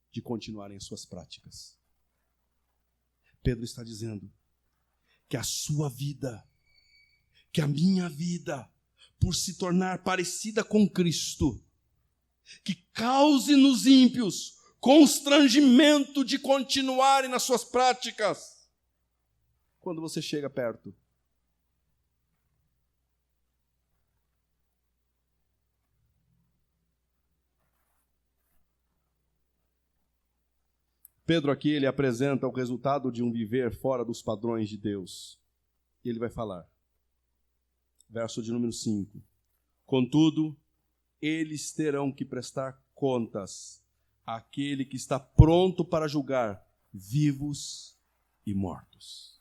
de continuarem as suas práticas. Pedro está dizendo que a sua vida, que a minha vida, por se tornar parecida com Cristo, que cause nos ímpios constrangimento de continuarem nas suas práticas. Quando você chega perto, Pedro aqui, ele apresenta o resultado de um viver fora dos padrões de Deus. E ele vai falar, verso de número 5. Contudo, eles terão que prestar contas àquele que está pronto para julgar vivos e mortos.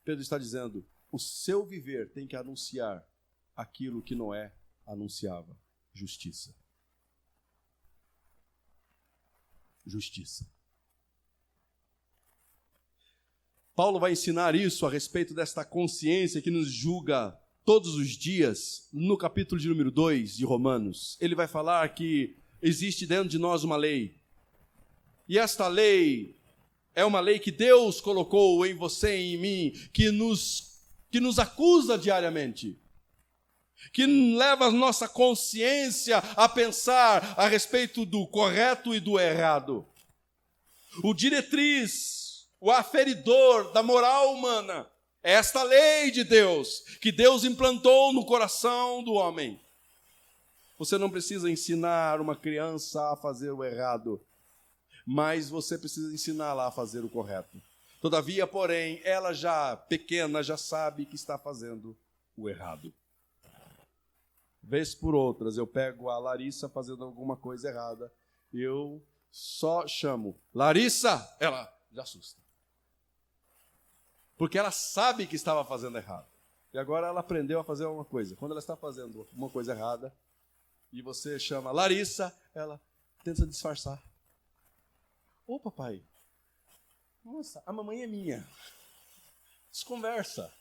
Pedro está dizendo, o seu viver tem que anunciar aquilo que Noé anunciava, justiça. Justiça. Paulo vai ensinar isso a respeito desta consciência que nos julga todos os dias, no capítulo de número 2 de Romanos. Ele vai falar que existe dentro de nós uma lei. E esta lei é uma lei que Deus colocou em você e em mim, que nos acusa diariamente, que leva a nossa consciência a pensar a respeito do correto e do errado. O diretriz, o aferidor da moral humana, é esta lei de Deus, que Deus implantou no coração do homem. Você não precisa ensinar uma criança a fazer o errado, mas você precisa ensiná-la a fazer o correto. Todavia, porém, ela já pequena já sabe que está fazendo o errado. Vez por outras, eu pego a Larissa fazendo alguma coisa errada, eu só chamo Larissa, ela já assusta. Porque ela sabe que estava fazendo errado. E agora ela aprendeu a fazer alguma coisa. Quando ela está fazendo uma coisa errada, e você chama Larissa, ela tenta disfarçar. Ô papai, nossa, a mamãe é minha. Desconversa.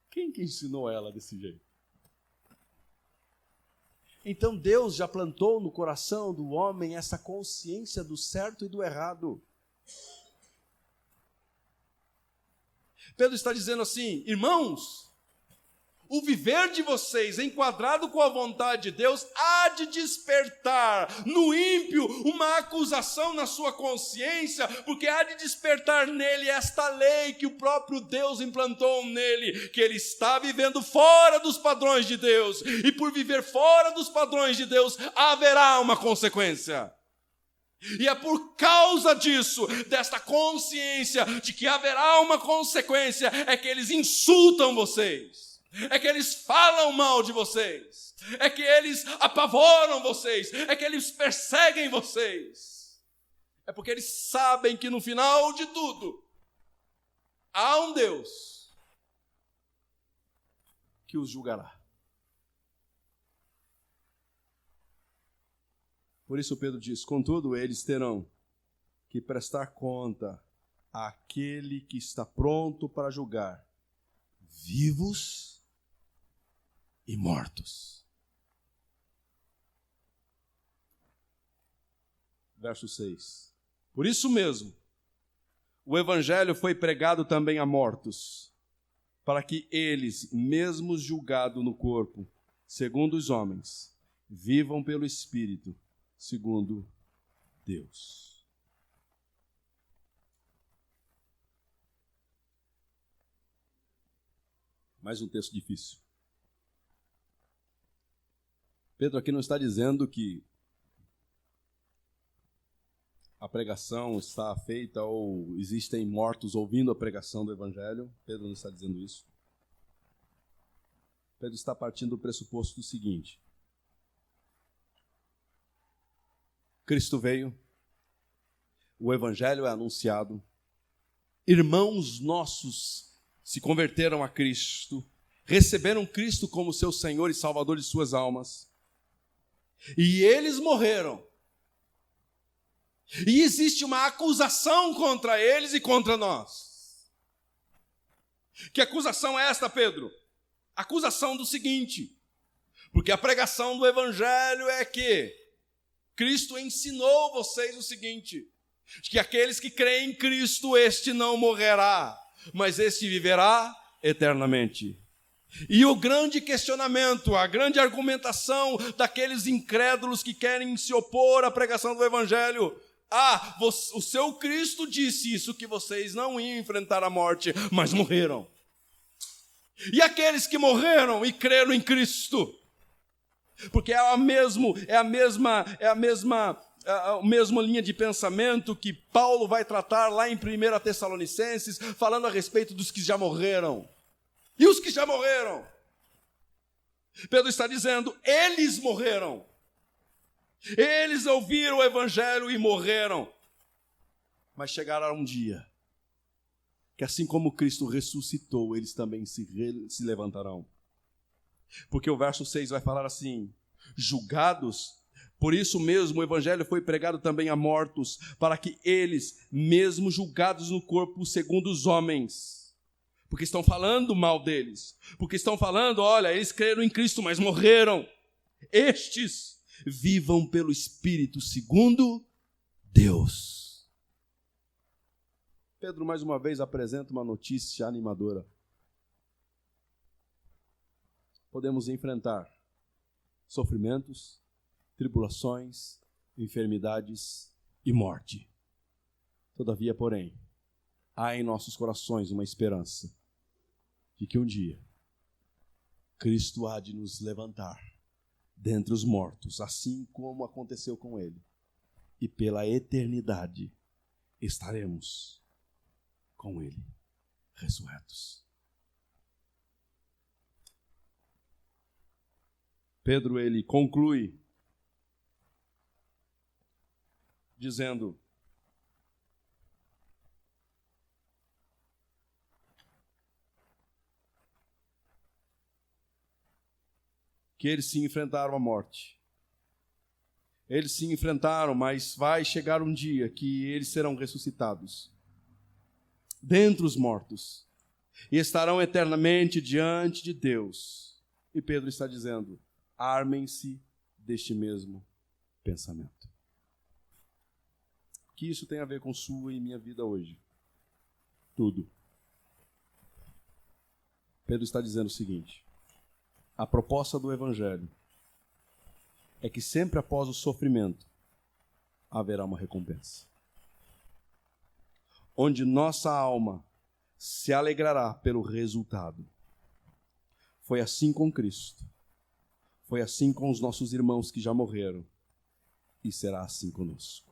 Quem que ensinou ela desse jeito? Então Deus já plantou no coração do homem essa consciência do certo e do errado. Pedro está dizendo assim, irmãos, o viver de vocês, enquadrado com a vontade de Deus, há de despertar no ímpio uma acusação na sua consciência, porque há de despertar nele esta lei que o próprio Deus implantou nele, que ele está vivendo fora dos padrões de Deus, e por viver fora dos padrões de Deus, haverá uma consequência. E é por causa disso, desta consciência de que haverá uma consequência, é que eles insultam vocês. é que eles falam mal de vocês, é que eles apavoram vocês, é que eles perseguem vocês. É porque eles sabem que no final de tudo, há um Deus que os julgará. Por isso Pedro diz: contudo, eles terão que prestar conta àquele que está pronto para julgar vivos e mortos. Verso 6. Por isso mesmo, o evangelho foi pregado também a mortos, para que eles, mesmos julgados no corpo, segundo os homens, vivam pelo Espírito, segundo Deus. Mais um texto difícil. Pedro aqui não está dizendo que a pregação está feita ou existem mortos ouvindo a pregação do Evangelho. Pedro não está dizendo isso. Pedro está partindo do pressuposto do seguinte: Cristo veio, o Evangelho é anunciado, irmãos nossos se converteram a Cristo, receberam Cristo como seu Senhor e Salvador de suas almas, e eles morreram. E existe uma acusação contra eles e contra nós. Que acusação é esta, Pedro? Acusação do seguinte: porque a pregação do Evangelho é que Cristo ensinou vocês o seguinte: que aqueles que creem em Cristo, este não morrerá, mas este viverá eternamente. E o grande questionamento, a grande argumentação daqueles incrédulos que querem se opor à pregação do Evangelho: o seu Cristo disse isso, que vocês não iam enfrentar a morte, mas morreram. E aqueles que morreram e creram em Cristo, porque é a mesma linha de pensamento que Paulo vai tratar lá em 1 Tessalonicenses, falando a respeito dos que já morreram. E os que já morreram? Pedro está dizendo: eles morreram. Eles ouviram o Evangelho e morreram. Mas chegará um dia que, assim como Cristo ressuscitou, eles também se levantarão. Porque o verso 6 vai falar assim: julgados, por isso mesmo o Evangelho foi pregado também a mortos, para que eles, mesmo julgados no corpo segundo os homens, porque estão falando mal deles, porque estão falando, olha, eles creram em Cristo, mas morreram, estes vivam pelo Espírito segundo Deus. Pedro mais uma vez apresenta uma notícia animadora. Podemos enfrentar sofrimentos, tribulações, enfermidades e morte. Todavia, porém, há em nossos corações uma esperança de que um dia Cristo há de nos levantar dentre os mortos, assim como aconteceu com ele, e pela eternidade estaremos com ele ressurretos. Pedro, ele conclui dizendo: que eles se enfrentaram à morte. Eles se enfrentaram, mas vai chegar um dia que eles serão ressuscitados dentre os mortos e estarão eternamente diante de Deus. E Pedro está dizendo: armem-se deste mesmo pensamento. O que isso tem a ver com sua e minha vida hoje? Tudo. Pedro está dizendo o seguinte: a proposta do Evangelho é que sempre após o sofrimento haverá uma recompensa, onde nossa alma se alegrará pelo resultado. Foi assim com Cristo, foi assim com os nossos irmãos que já morreram, e será assim conosco.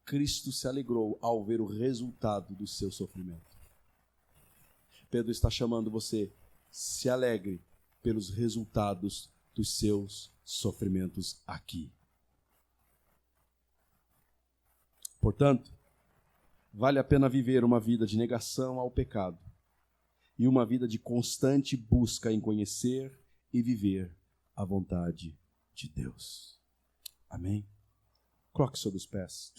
Cristo se alegrou ao ver o resultado do seu sofrimento. Pedro está chamando você, se alegre pelos resultados dos seus sofrimentos aqui. Portanto, vale a pena viver uma vida de negação ao pecado e uma vida de constante busca em conhecer e viver a vontade de Deus. Amém? Coloque sobre os pés.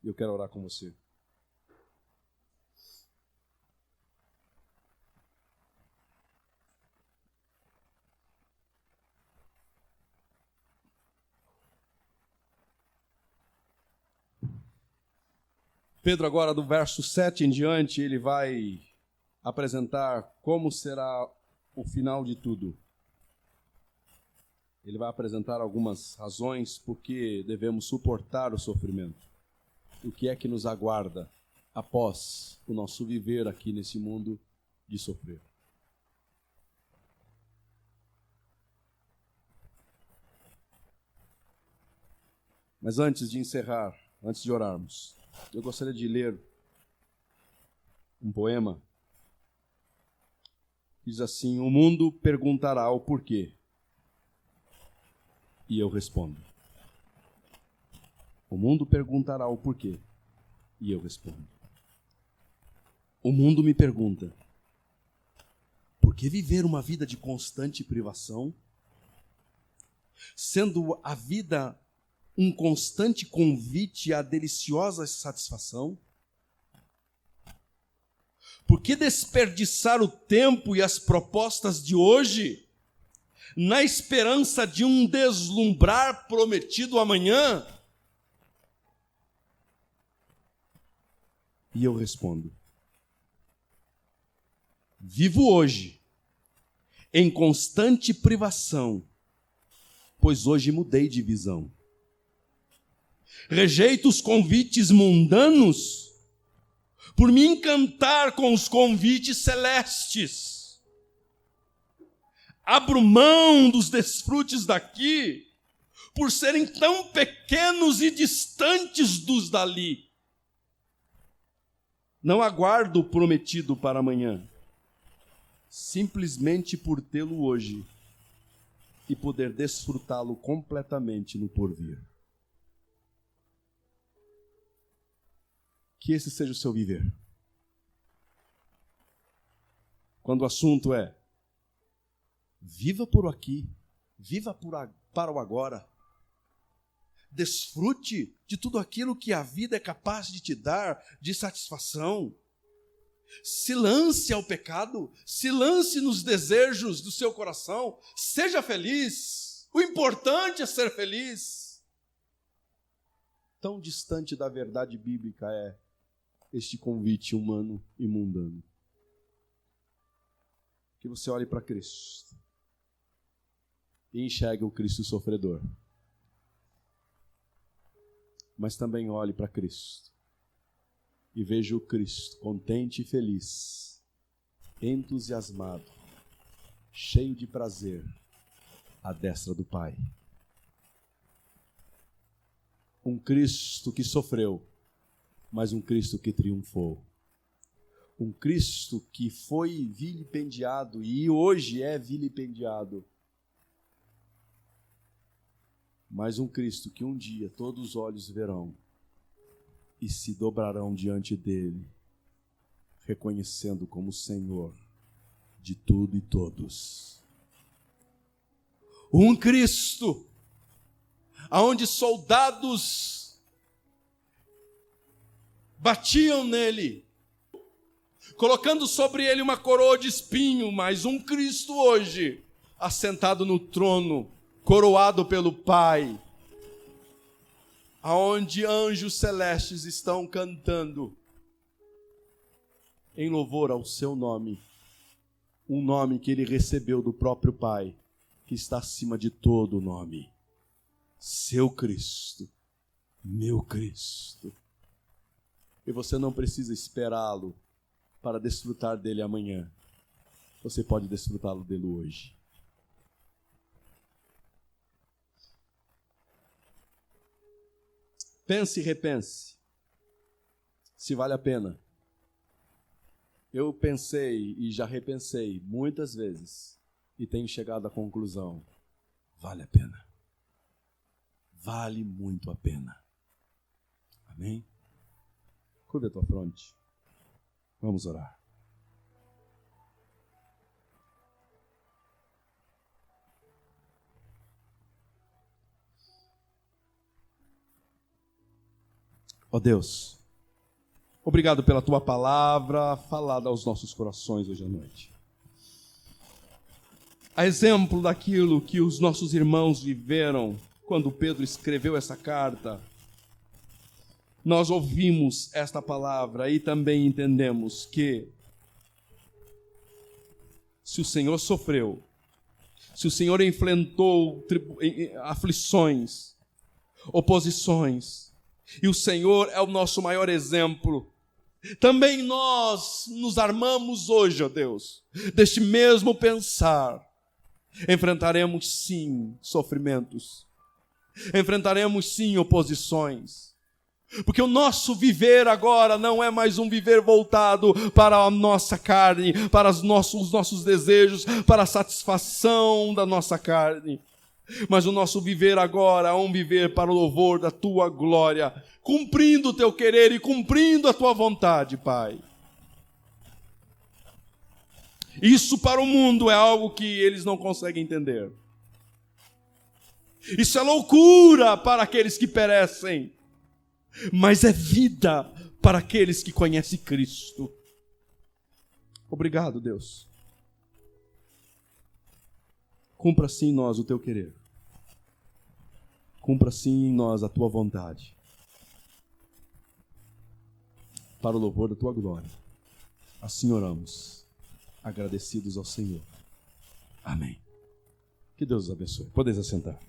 Eu quero orar com você. Pedro, agora do verso 7 em diante, ele vai apresentar como será o final de tudo. Ele vai apresentar algumas razões por que devemos suportar o sofrimento. O que é que nos aguarda após o nosso viver aqui nesse mundo de sofrer. Mas antes de encerrar, antes de orarmos, eu gostaria de ler um poema que diz assim: o mundo perguntará o porquê, e eu respondo. O mundo perguntará o porquê, e eu respondo. O mundo me pergunta: por que viver uma vida de constante privação, sendo a vida um constante convite à deliciosa satisfação? Por que desperdiçar o tempo e as propostas de hoje na esperança de um deslumbrar prometido amanhã? E eu respondo: vivo hoje em constante privação, pois hoje mudei de visão. Rejeito os convites mundanos por me encantar com os convites celestes. Abro mão dos desfrutes daqui por serem tão pequenos e distantes dos dali. Não aguardo o prometido para amanhã, simplesmente por tê-lo hoje e poder desfrutá-lo completamente no porvir. Que esse seja o seu viver. Quando o assunto é viva por aqui, viva para o agora, desfrute de tudo aquilo que a vida é capaz de te dar de satisfação. Se lance ao pecado, se lance nos desejos do seu coração, seja feliz. O importante é ser feliz. Tão distante da verdade bíblica é este convite humano e mundano. Que você olhe para Cristo e enxergue o Cristo sofredor. Mas também olhe para Cristo e veja o Cristo contente e feliz, entusiasmado, cheio de prazer, à destra do Pai. Um Cristo que sofreu, mas um Cristo que triunfou. Um Cristo que foi vilipendiado e hoje é vilipendiado. Mas um Cristo que um dia todos os olhos verão e se dobrarão diante dele, reconhecendo como Senhor de tudo e todos. Um Cristo aonde soldados batiam nele, colocando sobre ele uma coroa de espinho, mas um Cristo hoje, assentado no trono, coroado pelo Pai, aonde anjos celestes estão cantando em louvor ao seu nome, um nome que ele recebeu do próprio Pai, que está acima de todo nome. Seu Cristo, meu Cristo. E você não precisa esperá-lo para desfrutar dele amanhã. Você pode desfrutá-lo dele hoje. Pense e repense se vale a pena Eu pensei e já repensei muitas vezes e tenho chegado à conclusão: vale a pena. Vale muito a pena. Amém? Curva a tua fronte. Vamos orar. Ó Deus, obrigado pela tua palavra falada aos nossos corações hoje à noite. A exemplo daquilo que os nossos irmãos viveram quando Pedro escreveu essa carta, nós ouvimos esta palavra e também entendemos que se o Senhor sofreu, se o Senhor enfrentou aflições, oposições, e o Senhor é o nosso maior exemplo, também nós nos armamos hoje, ó Deus, deste mesmo pensar. Enfrentaremos sim sofrimentos, enfrentaremos sim oposições, porque o nosso viver agora não é mais um viver voltado para a nossa carne, para os nossos desejos, para a satisfação da nossa carne, mas o nosso viver agora é um viver para o louvor da tua glória, cumprindo o teu querer e cumprindo a tua vontade, Pai. Isso para o mundo é algo que eles não conseguem entender. Isso é loucura para aqueles que perecem, mas é vida para aqueles que conhecem Cristo. Obrigado, Deus. Cumpra assim em nós o teu querer. Cumpra assim em nós a tua vontade. Para o louvor da tua glória. Assim oramos, agradecidos ao Senhor. Amém. Que Deus os abençoe. Podeis assentar.